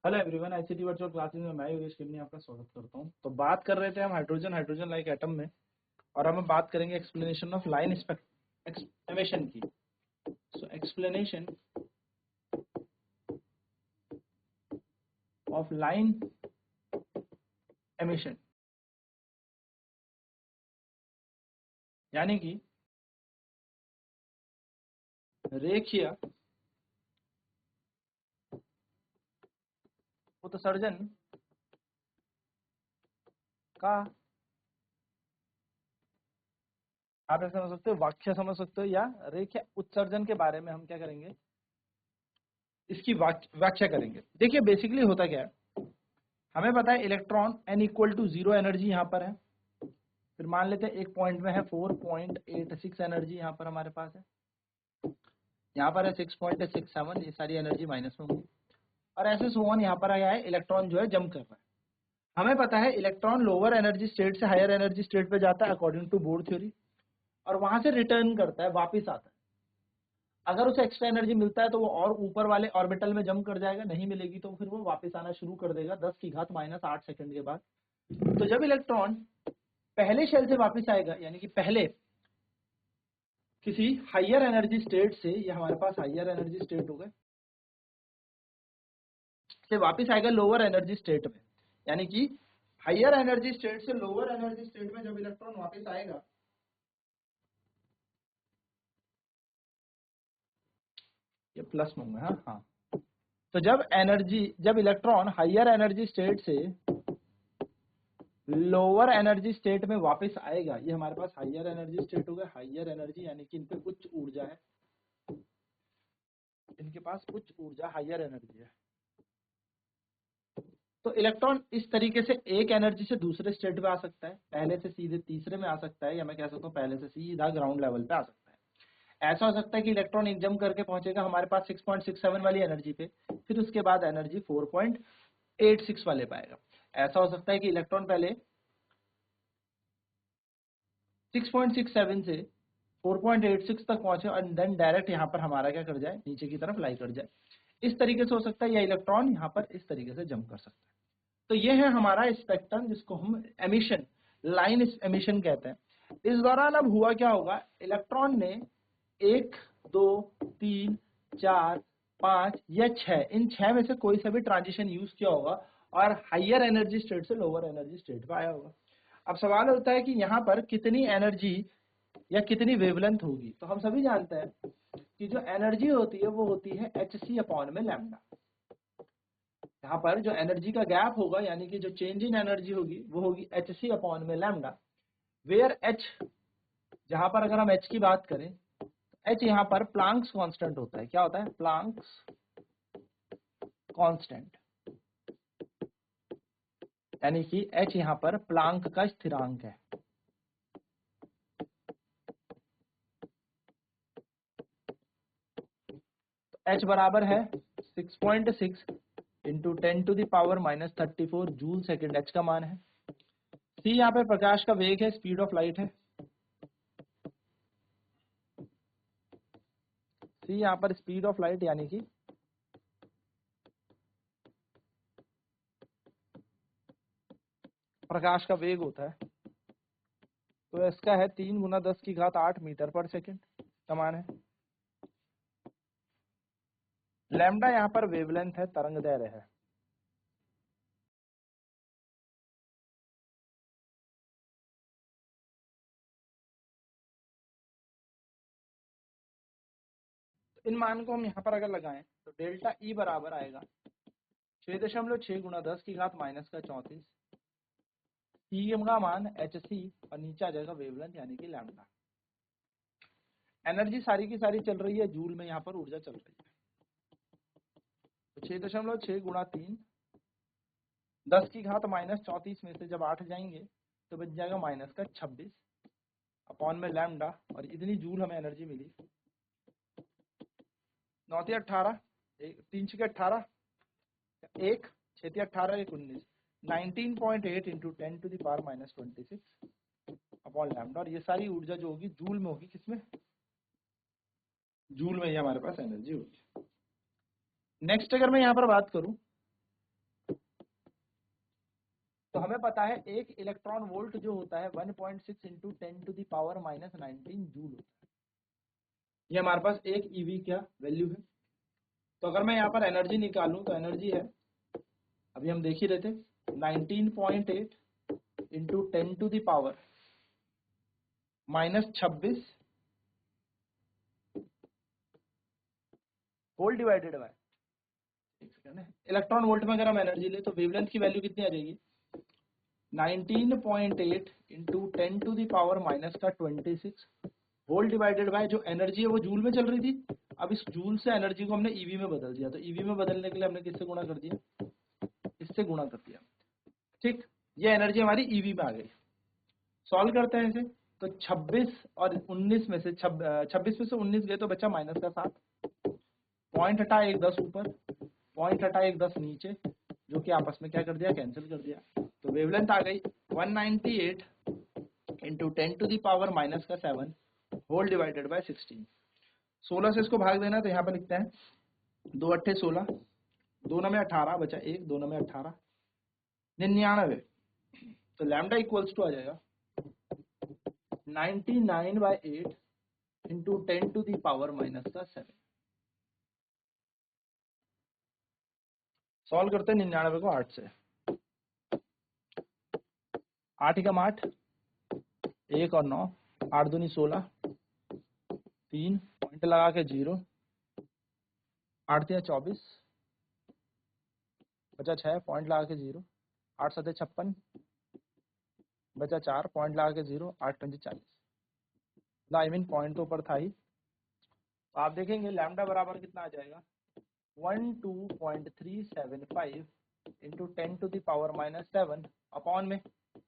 Hello everyone, ICT virtual classes में मैं योगेश किमनी आपका स्वागत करता हूं। तो बात कर रहे थे हम हाइड्रोजन लाइक एटम में, और हम बात करेंगे एक्सप्लेनेशन ऑफ लाइन एमिशन की। सो एक्सप्लेनेशन ऑफ लाइन एमिशन यानी कि रेखीय उत्सर्जन का, आप ऐसा समझ सकते हो, व्याख्या समझ सकते हो, या रेखीय उत्सर्जन के बारे में हम क्या करेंगे, इसकी व्याख्या करेंगे। देखिए बेसिकली होता क्या है, हमें पता है electron n equal to 0 energy यहाँ पर है। फिर मान लेते हैं एक पॉइंट में है 4.86 एनर्जी यहाँ पर हमारे पास है, यहाँ पर है 6.67, ये सारी एनर्जी माइनस में होगी, और ऐसे सो ऑन यहाँ पर आया है, इलेक्ट्रॉन जो है जंप कर रहा है। हमें पता है इलेक्ट्रॉन लोअर एनर्जी स्टेट से हायर एनर्जी स्टेट पे जाता है अकॉर्डिंग टू बोर थ्योरी, और वहां से रिटर्न करता है, वापिस आता है। अगर उसे एक्स्ट्रा एनर्जी मिलता है तो वो और ऊपर वाले ऑर्बिटल में जंप कर जाएगा, नहीं मिलेगी तो फिर वो वापस आना शुरू कर देगा 10⁻⁻8 सेकंड के बाद। तो जब इलेक्ट्रॉन पहले शेल से वापस आएगा, यानी कि पहले किसी हायर एनर्जी स्टेट से, ये हमारे पास हायर एनर्जी स्टेट हो गए, से वापस आएगा लोअर एनर्जी स्टेट में, यानी कि हायर एनर्जी स्टेट से लोअर एनर्जी स्टेट में जब इलेक्ट्रॉन वापस आएगा, ये प्लस में है, हाँ। तो जब इलेक्ट्रॉन हायर एनर्जी स्टेट से लोअर एनर्जी स्टेट में वापस आएगा, ये हमारे पास हायर एनर्जी स्टेट हो गया। हायर एनर्जी यानी कि इन पे उच्च ऊर्जा है, इनके पास उच्च ऊर्जा, हायर एनर्जी है। तो इलेक्ट्रॉन इस तरीके से एक एनर्जी से दूसरे स्टेट पे आ सकता है, पहले से सीधे तीसरे में आ सकता है, या मैं कह सकता हूँ पहले से सीधा ग्राउंड लेवल पे आ सकता है। ऐसा हो सकता है कि इलेक्ट्रॉन एक जंप करके पहुंचेगा हमारे पास 6.67 वाली एनर्जी पे, फिर उसके बाद एनर्जी 4.86 वाले पाएगा। ऐसा हो सकता है कि इलेक्ट्रॉन पहले 6.67 से 4.86 तक पहुंचे और देन डायरेक्ट यहाँ पर हमारा क्या कर जाए, नीचे की तरफ लाई कर जाए। इस तरीके से हो सकता है, या इलेक्ट्रॉन यहाँ पर इस तरीके से जंप कर सकता है। तो ये है हमारा स्पेक्ट्रम, जिसको हम एमिशन, लाइन एमिशन कहते हैं। इस दौरान अब हुआ क्या होगा, इलेक्ट्रॉन ने 1, 2, 3, 4, 5 या 6, इन 6 में से कोई सा भी ट्रांजिशन यूज किया होगा और हायर एनर्जी स्टेट से लोअर एनर्जी स्टेट पे आया होगा। अब सवाल होता है कि यहाँ पर कितनी एनर्जी या कितनी वेवलेंथ होगी। तो हम सभी जानते हैं कि जो एनर्जी होती है वो होती है hc अपॉन में लैम्डा। यहाँ पर जो एनर्जी का गैप होगा, यानी कि जो चेंज इन एनर्जी होगी, वो होगी hc अपॉन में लैम्डा, वेयर h, जहां पर अगर हम h की बात करें तो h यहाँ पर प्लांक्स कांस्टेंट होता है। क्या होता है? प्लांक्स कांस्टेंट, यानी कि h यहाँ पर प्लांक का स्थिरांक है। तो h बराबर है 6.6 इंटू 10⁻⁻34 जूल सेकेंड, h का मान है। c यहाँ पे प्रकाश का वेग है, स्पीड ऑफ लाइट है। c यहाँ पर स्पीड ऑफ लाइट यानी कि प्रकाश का वेग होता है। तो इसका है 3×10⁸ मीटर पर सेकेंड का मान है। लैम्डा यहाँ पर वेवलेंथ है, तरंग दैर्ध्य है। तो इन मान को हम यहाँ पर अगर लगाएं तो डेल्टा ई बराबर आएगा 6.6×10⁻⁻34। ई का मान hc और नीचे आ जाएगा वेवलेंथ यानी कि लैम्डा। एनर्जी सारी की सारी चल रही है जूल में, यहाँ पर ऊर्जा चल रही है। तो 6.6 × 10⁻⁻34 में से जब 8 जाएंगे तो बच जाएगा -26 अपॉन में लैम्डा, और इतनी जूल हमें एनर्जी मिली। 9×18, 3×18, 1, 6×18, 1, 19, 19.8 इंटू 10⁻⁻26 अपॉन लैम्डा, और ये सारी ऊर्जा जो होगी जूल में होगी। किसमें? जूल में ही हमारे पास एनर्जी होगी। नेक्स्ट अगर मैं यहाँ पर बात करूं तो हमें पता है एक इलेक्ट्रॉन वोल्ट जो होता है 1.6 इंटू 10⁻⁻19 जूल होता है। ये हमारे पास एक ईवी क्या वैल्यू है। तो अगर मैं यहाँ पर एनर्जी निकालूं तो एनर्जी है, अभी हम देख ही रहे थे, 19.8 into 10⁻⁻26 whole divided by, electron volt में अगर हम एनर्जी ले तो वेवलेंथ की वैल्यू कितनी आ जाएगी, 19.8 इंटू 10⁻⁻26 होल डिवाइडेड बाय, जो एनर्जी है वो जूल में चल रही थी, अब इस जूल से एनर्जी को हमने ईवी में बदल दिया, तो ईवी में बदलने के लिए हमने किससे गुणा कर दिया, इससे गुणा कर दिया। ठीक, ये एनर्जी हमारी ईवी में आ गई। सॉल्व करते हैं इसे, तो 26 और 19 में से 26 में से 19 गए तो बचा माइनस का 7, पॉइंट हटा एक 10 ऊपर, पॉइंट हटा एक 10 नीचे, जो कि आपस में क्या कर दिया, कैंसिल कर दिया। तो वेवलेंथ आ गई 198 इंटू 10⁻⁻7 होल डिवाइडेड बाय 16। 16 से इसको भाग देना, तो यहाँ पर लिखते हैं 2 अट्ठे 16, 2 में 18 बचा 1, 2 में 18, 99। तो लैम्डा इक्वल्स टू आ जाएगा 99/8 इंटू 10⁻⁻7। सॉल्व करते हैं 99 को 8 से, 8 एकम 8, 1 और 9, 8 दूनी 16, 3 पॉइंट लगा के 0, 8 तिया 24, बचा 6 पॉइंट लगा के 0, 8 सते 56, बचा 4 पॉइंट लगा के 0, 8 पंजे 40। आई मीन पॉइंट तो ऊपर था ही। तो आप देखेंगे लैम्डा बराबर कितना आ जाएगा, 12.375 इंटू 10⁻⁻7 अपॉन में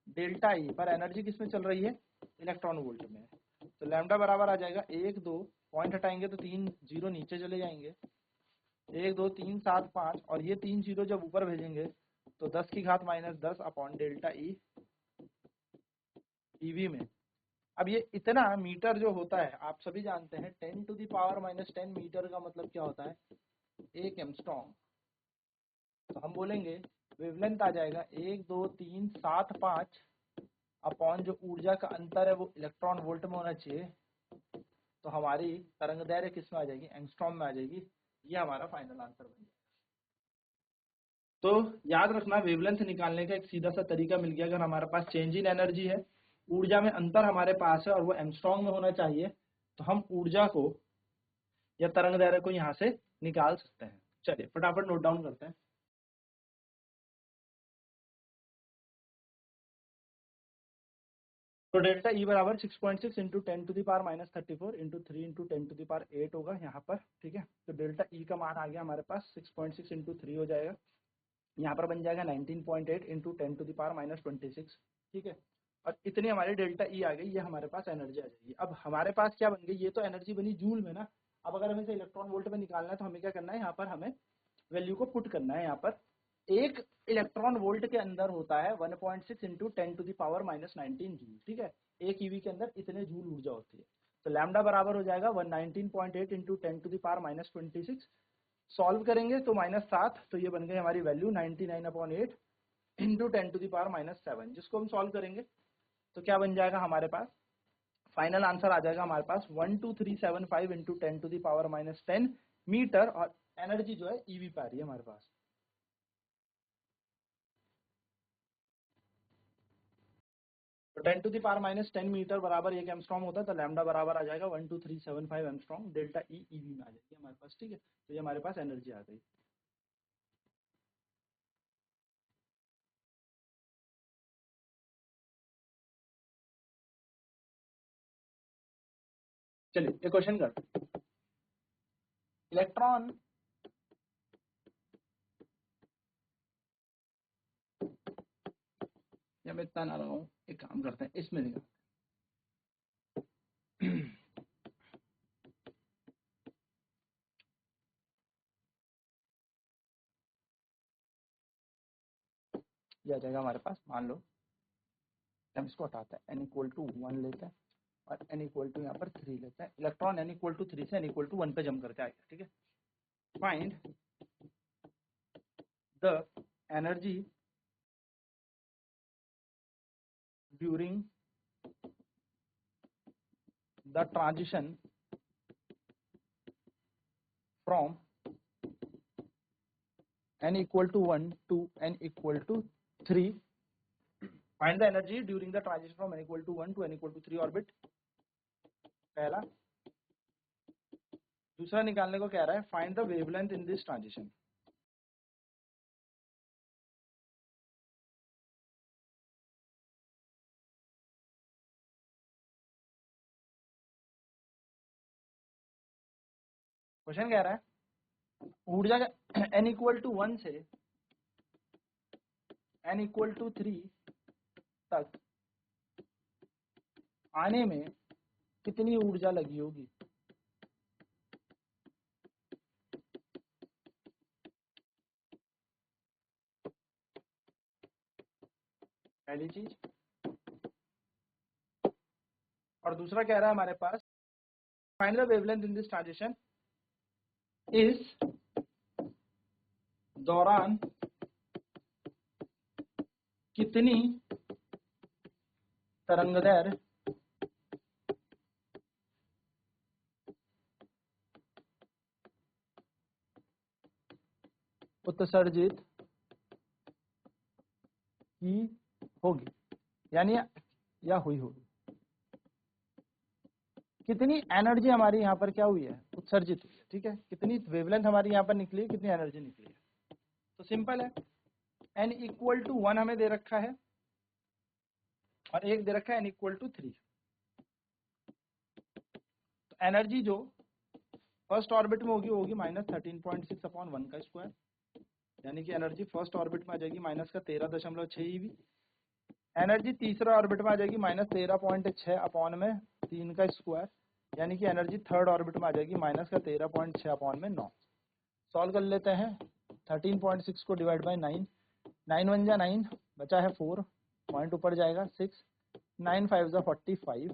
डेल्टा ई पर एनर्जी किसमें चल रही है, इलेक्ट्रॉन वोल्ट में। तो लैम्डा बराबर आ जाएगा 1 2 पॉइंट हटाएंगे तो 3 जीरो नीचे चले जाएंगे, 1 2 3 7 5, और ये 3 जीरो जब ऊपर भेजेंगे तो 10 की घात -10 अपॉन डेल्टा ई ईवी में। अब ये इतना मीटर जो होता है आप सभी जानते हैं, 10⁻⁻10 मीटर का मतलब क्या होता है, 1 एंगस्ट्रॉम। तो हम बोलेंगे वेवलेंथ आ जाएगा 1 2 3 7 5 अपॉन जो ऊर्जा का अंतर है वो इलेक्ट्रॉन वोल्ट में होना चाहिए, तो हमारी तरंग दैर्घ्य किस में आ जाएगी, एंगस्ट्रॉम में आ जाएगी। ये हमारा फाइनल आंसर बन जाएगा। तो याद रखना, वेवलेंथ निकालने का एक सीधा सा तरीका मिल गया। अगर हमारे पास चेंज इन एनर्जी है, ऊर्जा में अंतर हमारे पास है और वो एंगस्ट्रॉम में होना चाहिए, तो हम ऊर्जा को या तरंग दैर्घ्य को यहाँ से निकाल सकते हैं। चलिए फटाफट नोट डाउन करते हैं। तो डेल्टा ई बराबर 6.6 इंटू 10⁻⁻34 इंटू 3 इंटू 10⁸ होगा यहाँ पर। ठीक है, तो डेल्टा ई का मान आ गया हमारे पास 6.6 इंटू 3 हो जाएगा, यहाँ पर बन जाएगा 19.8 इंटू 10⁻26। ठीक है, और इतनी हमारी डेल्टा ई आ गई, ये हमारे पास एनर्जी आ जाएगी। अब हमारे पास क्या बन गई, ये तो एनर्जी बनी जूल में ना। अब अगर हमें इसे इलेक्ट्रॉन वोल्ट में निकालना है तो हमें क्या करना है, यहाँ पर हमें वैल्यू को पुट करना है। यहाँ पर एक इलेक्ट्रॉन वोल्ट के अंदर होता है 1.6 इंटू 10⁻⁻19 जूल। ठीक है, एक ईवी के अंदर इतने जूल ऊर्जा होती है। तो लैम्डा बराबर हो जाएगा 119.8 इंटू 10⁻26। सॉल्व करेंगे तो -7, तो ये बन गई हमारी वैल्यू 99/8 इंटू 10⁻⁻7। जिसको हम सॉल्व करेंगे तो क्या बन जाएगा हमारे पास, फाइनल आंसर आ जाएगा हमारे पास 12375 इंटू 10⁻10 मीटर, और एनर्जी जो है ईवी पे आ रही है हमारे पास। तो 10⁻10 मीटर बराबर 1 एंगस्ट्रॉम होता है, तो लैम्डा बराबर आ जाएगा 12375 एंगस्ट्रॉम, डेल्टा ई ईवी में आ जाएगी हमारे पास। ठीक है, तो ये हमारे पास एनर्जी आ गई। चलिए एक क्वेश्चन करते हैं। इलेक्ट्रॉन या मैं इतना ना लगाऊं, एक काम करते हैं इसमें निकाल ये आ जाएगा हमारे पास। मान लो हम इसको हटाते हैं, n इक्वल टू 1 लेते हैं और n इक्वल टू यहाँ पर 3 लेते हैं। इलेक्ट्रॉन n इक्वल टू 3 से n इक्वल टू 1 पे जम करके आएगा। ठीक है, find the energy during the transition from n equal to 1 to n equal to 3. Find the energy during the transition from n equal to 1 to n equal to 3 orbit. पहला। दूसरा निकालने को कह रहा है find the wavelength in this transition. Question कह रहा है ऊर्जा का n इक्वल टू 1 से n इक्वल टू 3 तक आने में कितनी ऊर्जा लगी होगी। पहली चीज। और दूसरा कह रहा है हमारे पास find the wavelength in this transition, इस दौरान कितनी तरंगदैर्घ्य उत्सर्जित की होगी, यानी या हुई होगी। कितनी एनर्जी हमारी यहाँ पर क्या हुई है, उत्सर्जित हुई है। ठीक है, कितनी वेवलेंथ हमारी यहाँ पर निकली है, कितनी एनर्जी निकली है। तो सिंपल है, n इक्वल टू 1 हमें दे रखा है और एक दे रखा है n इक्वल टू 3। तो एनर्जी जो फर्स्ट ऑर्बिट में होगी वो होगी -13.6 अपॉन 1 का स्क्वायर, यानी कि एनर्जी फर्स्ट ऑर्बिट में आ जाएगी माइनस का 13.6 ईवी। एनर्जी तीसरा ऑर्बिट में आ जाएगी -13.6 अपॉन में 3 का स्क्वायर, यानी कि एनर्जी थर्ड ऑर्बिट में आ जाएगी माइनस का 13.6 अपॉन में 9। सॉल्व कर लेते हैं। 13.6 को डिवाइड बाय 9, 9 1 जा 9, बचा है 4, पॉइंट ऊपर जाएगा 6, 9 5 जा 45,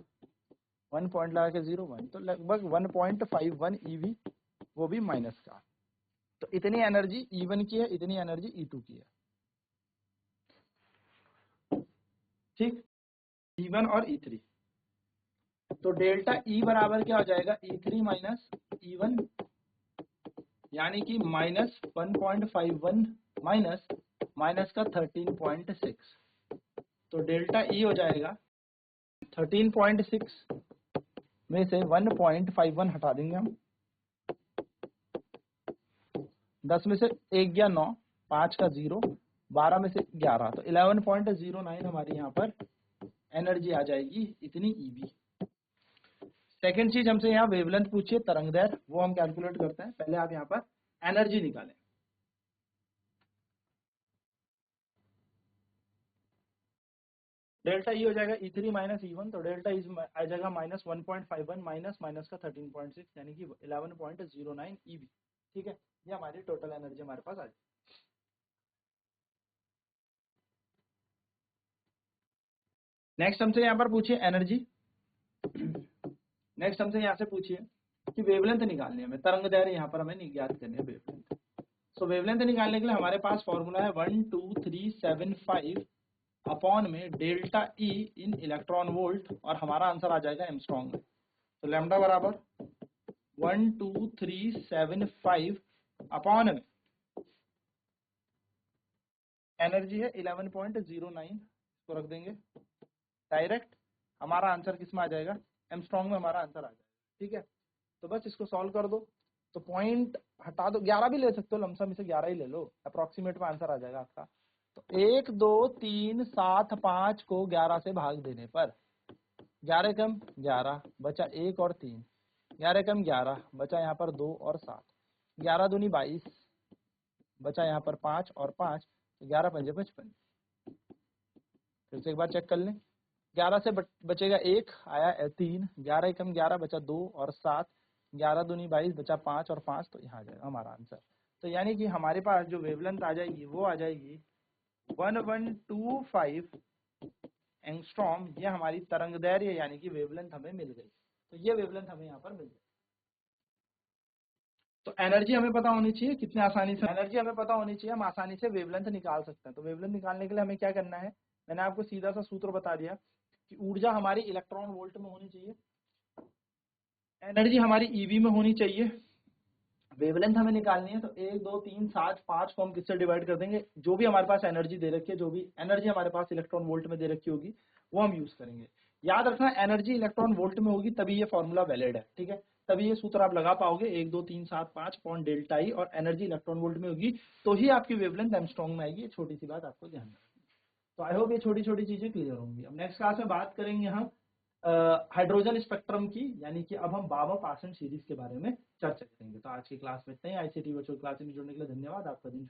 1 पॉइंट लगा के 0 1, तो लगभग 1.51 ईवी, वो भी माइनस का। तो इतनी एनर्जी E1 की है, इतनी एनर्जी E2 की है। ठीक, E1 और E3। तो डेल्टा E बराबर क्या हो जाएगा, E3 माइनस E1, यानी कि -1.51 माइनस माइनस का 13.6। तो डेल्टा E हो जाएगा 13.6 में से 1.51 हटा देंगे हम, 10 में से 1 गया 9, 5 का 0, 12 में से 11, तो 11.09 हमारी यहाँ पर एनर्जी आ जाएगी, इतनी ईवी। सेकेंड चीज हमसे यहाँ वेवलेंथ पूछिए, तरंगदैर्घ्य, वो हम कैलकुलेट करते हैं। पहले आप यहाँ पर एनर्जी निकालें। डेल्टा ई हो जाएगा E3 माइनस E1, तो डेल्टा ई आ जाएगा -1.51 माइनस माइनस का 13.6, यानी कि 11.09 ईवी। ठीक है, ये हमारी टोटल एनर्जी हमारे पास आ जाएगी। नेक्स्ट हमसे यहाँ पर पूछिए एनर्जी। नेक्स्ट हमसे यहाँ से पूछिए कि वेवलेंथ निकालनी है हमें, तरंगदैर्घ्य यहाँ पर हमें ज्ञात करनी है वेवलेंथ। सो वेवलेंथ निकालने के लिए हमारे पास फॉर्मूला है 12375 अपॉन में डेल्टा ई इन इलेक्ट्रॉन वोल्ट, और हमारा आंसर आ जाएगा एंगस्ट्रॉम में। तो लैम्डा बराबर 12375 अपॉन में एनर्जी है 11.09, इसको रख देंगे डायरेक्ट। हमारा आंसर किस में आ जाएगा, एंगस्ट्रॉम में हमारा आंसर आ जाएगा। ठीक है, तो बस इसको सॉल्व कर दो। तो पॉइंट हटा दो, 11 भी ले सकते हो, लमसम इसे 11 ही ले लो, अप्रोक्सीमेट में आंसर आ जाएगा आपका। तो 1 2 3 7 5 को 11 से भाग देने पर 11 कम 11 बचा 1 और 3, 11 कम 11 बचा यहाँ पर 2 और 7, 11 दूनी 22 बचा यहाँ पर 5 और 5, 11 पंजे 55। फिर से एक बार चेक कर लें, 11 से बचेगा 1 आया 3, 11 कम 11 बचा 2 और 7, 11 दूनी 22 बचा 5 और 5, तो यहाँ आ जाएगा हमारा आंसर। तो यानी कि हमारे पास जो वेवलेंथ आ जाएगी वो आ जाएगी 1125 एंगस्ट्रॉम। ये हमारी तरंगदैर्घ्य यानी कि वेवलेंथ हमें मिल गई। तो ये वेवलेंथ हमें यहाँ पर मिल गई। तो एनर्जी हमें पता होनी चाहिए, कितने आसानी से एनर्जी हमें पता होनी चाहिए, हम आसानी से वेवलेंथ निकाल सकते हैं। तो वेवलेंथ निकालने के लिए हमें क्या करना है, मैंने आपको सीधा सा सूत्र बता दिया कि ऊर्जा हमारी इलेक्ट्रॉन वोल्ट में होनी चाहिए, एनर्जी हमारी ईवी में होनी चाहिए, वेवलेंथ हमें निकालनी है तो 1 2 3 7 5 को हम किससे डिवाइड कर देंगे, जो भी हमारे पास एनर्जी दे रखी है, जो भी एनर्जी हमारे पास इलेक्ट्रॉन वोल्ट में दे रखी होगी वो हम यूज करेंगे। याद रखना एनर्जी इलेक्ट्रॉन वोल्ट में होगी तभी ये फॉर्मूला वैलिड है, ठीक है, तभी ये सूत्र आप लगा पाओगे 1 2 3 7 5 पॉइंट डेल्टा ई, और एनर्जी इलेक्ट्रॉन वोल्ट में होगी तो ही आपकी वेवलेंथ एंगस्ट्रॉम में आएगी। ये छोटी सी बात आपको ध्यान रखनी। तो आई होप ये छोटी छोटी चीजें क्लियर होंगी। अब नेक्स्ट क्लास में बात करेंगे हम हाइड्रोजन स्पेक्ट्रम की, यानी कि अब हम बाबा-पासंग सीरीज के बारे में चर्चा करेंगे। तो आज की क्लास में इतना ही। आईसीटी वर्चुअल क्लास में जुड़ने के लिए धन्यवाद। आपका दिन